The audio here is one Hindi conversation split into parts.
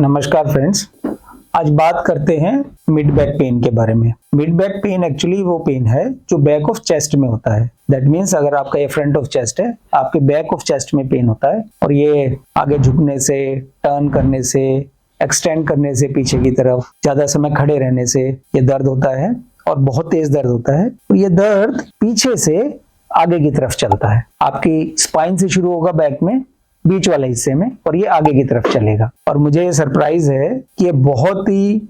नमस्कार फ्रेंड्स, आज बात करते हैं मिड बैक पेन के बारे में। मिड बैक पेन एक्चुअली वो पेन है जो बैक ऑफ चेस्ट में होता है। दैट मीन्स अगर आपका ये फ्रंट ऑफ चेस्ट है, आपके बैक ऑफ चेस्ट में पेन होता है और ये आगे झुकने से, टर्न करने से, एक्सटेंड करने से, पीछे की तरफ ज्यादा समय खड़े रहने से ये दर्द होता है और बहुत तेज दर्द होता है। तो ये दर्द पीछे से आगे की तरफ चलता है। आपकी स्पाइन से शुरू होगा बैक में, बीच वाले हिस्से में, और ये आगे की तरफ चलेगा। और मुझे ये सरप्राइज है कि ये बहुत ही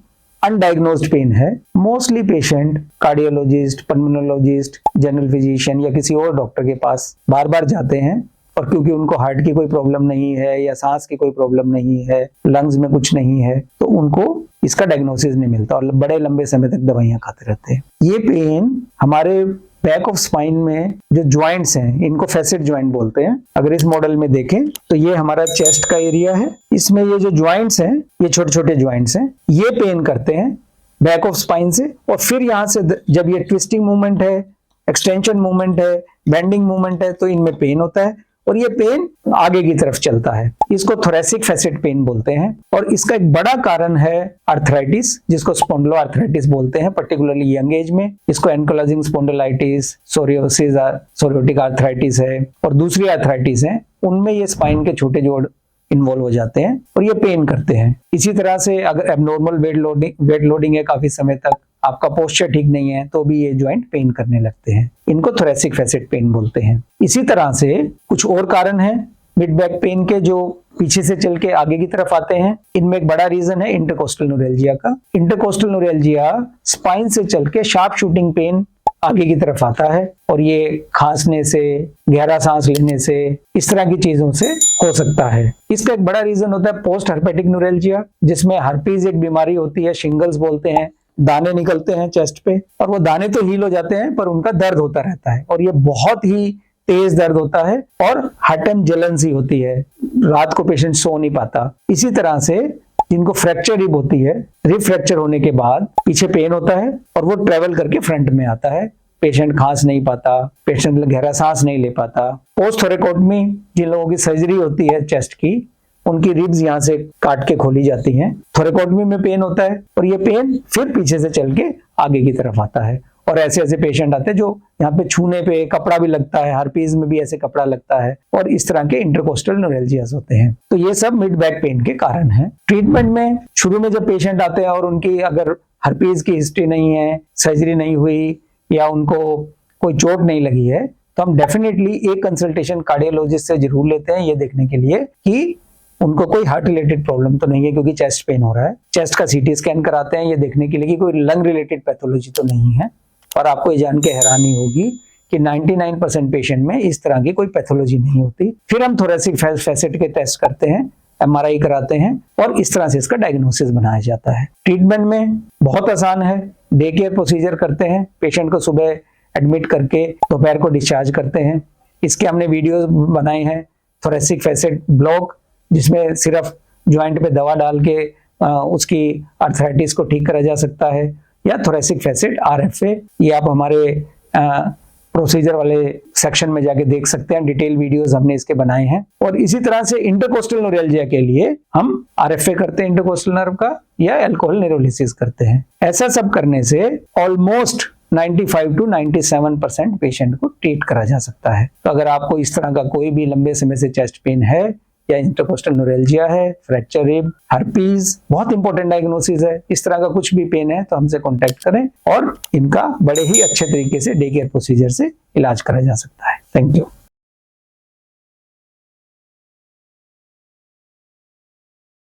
अनडायग्नोज्ड पेन है। Mostly patient cardiologist, pulmonologist, general physician या किसी और डॉक्टर के पास बार बार जाते हैं, और क्योंकि उनको हार्ट की कोई प्रॉब्लम नहीं है या सांस की कोई प्रॉब्लम नहीं है, लंग्स में कुछ नहीं है, तो उनको इसका डायग्नोसिस नहीं मिलता और बड़े लंबे समय तक दवाइयां खाते रहते हैं। ये पेन हमारे बैक ऑफ स्पाइन में जो ज्वाइंट्स हैं, इनको फैसेट ज्वाइंट बोलते हैं। अगर इस मॉडल में देखें तो ये हमारा चेस्ट का एरिया है, इसमें ये जो ज्वाइंट्स हैं, ये छोटे छोटे ज्वाइंट्स हैं, ये पेन करते हैं बैक ऑफ स्पाइन से। और फिर यहाँ से जब ये ट्विस्टिंग मूवमेंट है, एक्सटेंशन मूवमेंट है, बेंडिंग मूवमेंट है, तो इनमें पेन होता है और ये पेन आगे की तरफ चलता है। इसको थोरेसिक फैसेट पेन बोलते हैं। और इसका एक बड़ा कारण है आर्थराइटिस, जिसको स्पॉन्डिलो आर्थराइटिस बोलते हैं, पर्टिकुलरली यंग एज में। इसको एंकोलाइजिंग स्पॉन्डिलाइटिस, सोरियोसिस, सोरियोटिक आर्थराइटिस है और दूसरी आर्थराइटिस है। उनमें ये स्पाइन के छोटे जोड़ इन्वॉल्व हो जाते हैं और ये पेन करते हैं। इसी तरह से अगर एबनॉर्मल वेट लोडिंग है काफी समय तक, आपका पोस्चर ठीक नहीं है, तो भी ये ज्वाइंट पेन करने लगते हैं। इनको थोरेसिक फैसेट पेन बोलते हैं। इसी तरह से कुछ और कारण है मिड बैक पेन के जो पीछे से चल के आगे की तरफ आते हैं। इनमें एक बड़ा रीजन है इंटरकोस्टल न्यूरैल्जिया का। इंटरकोस्टल न्यूरैल्जिया स्पाइन से चल के शार्प शूटिंग पेन आगे की तरफ आता है और ये खांसने से, गहरा सांस लेने से, इस तरह की चीजों से हो सकता है। इसका एक बड़ा रीजन होता है पोस्ट हर्पेटिक न्यूरैल्जिया, जिसमें हर्पीज एक बीमारी होती है, शिंगल्स बोलते हैं। दाने निकलते हैं चेस्ट पे और वो दाने तो हील हो जाते हैं पर उनका दर्द होता रहता है और ये बहुत ही तेज दर्द होता है और हर टाइम जलन सी होती है। रात को पेशेंट सो नहीं पाता। इसी तरह से जिनको फ्रैक्चर रिब होती है, रिब फ्रैक्चर होने के बाद पीछे पेन होता है और वो ट्रेवल करके फ्रंट में आता है। पेशेंट खांस नहीं पाता, पेशेंट गहरा सांस नहीं ले पाता। पोस्ट थोरेकोटमी, जिन लोगों की सर्जरी होती है चेस्ट की, उनकी रिब्स यहाँ से काट के खोली जाती हैं। थोरेकोटमी में पेन होता है और ये पेन फिर पीछे से चल के आगे की तरफ आता है। और ऐसे ऐसे पेशेंट आते हैं जो यहाँ पे छूने पे कपड़ा भी लगता है, हर्पीज में भी ऐसे कपड़ा लगता है, और इस तरह के इंटरकोस्टल न्यूरैल्जियास होते हैं। तो ये सब मिड बैक पेन के कारण हैं। ट्रीटमेंट में शुरू में जब पेशेंट आते हैं और उनकी अगर हर्पीज की हिस्ट्री नहीं है, सर्जरी नहीं हुई या उनको कोई चोट नहीं लगी है, तो हम डेफिनेटली एक कंसल्टेशन कार्डियोलॉजिस्ट से जरूर लेते हैं, ये देखने के लिए कि उनको कोई हार्ट रिलेटेड प्रॉब्लम तो नहीं है, क्योंकि चेस्ट पेन हो रहा है। चेस्ट का सीटी स्कैन कराते हैं, ये देखने के लिए कि कोई लंग रिलेटेड पैथोलॉजी तो नहीं है। और आपको ये जान के हैरानी होगी कि 99% पेशेंट में इस तरह की कोई पैथोलॉजी नहीं होती। फिर हम थोरेसिक फैसेट के टेस्ट करते हैं, MRI कराते हैं और इस तरह से इसका डायग्नोसिस बनाया जाता है। ट्रीटमेंट में बहुत आसान है। डे केयर प्रोसीजर करते हैं, पेशेंट को सुबह एडमिट करके दोपहर को डिस्चार्ज करते हैं। इसके हमने वीडियोस बनाए हैं। थोरेसिक फैसेट ब्लॉक, जिसमें सिर्फ ज्वाइंट पे दवा डाल के उसकी आर्थराइटिस को ठीक करा जा सकता है, या थोरेसिक फैसेट RFA, ये आप हमारे प्रोसीजर वाले सेक्शन में जाके देख सकते हैं। डिटेल वीडियोस हमने इसके बनाए हैं। और इसी तरह से इंटरकोस्टल न्यूरैल्जिया के लिए हम RFA करते हैं इंटरकोस्टल नर्व का, या अल्कोहल न्यूरोलिसिस करते हैं। ऐसा सब करने से ऑलमोस्ट 95 to 97% पेशेंट को ट्रीट करा जा सकता है। तो अगर आपको इस तरह का कोई भी लंबे समय से चेस्ट पेन है, या इंटरकोस्टल न्यूरैल्जिया है, फ्रैक्चर रिब, हर्पीज, बहुत इंपॉर्टेंट डायग्नोसिस है, इस तरह का कुछ भी पेन है तो हमसे कांटेक्ट करें और इनका बड़े ही अच्छे तरीके से डे केयर प्रोसीजर से इलाज करा जा सकता है। Thank you.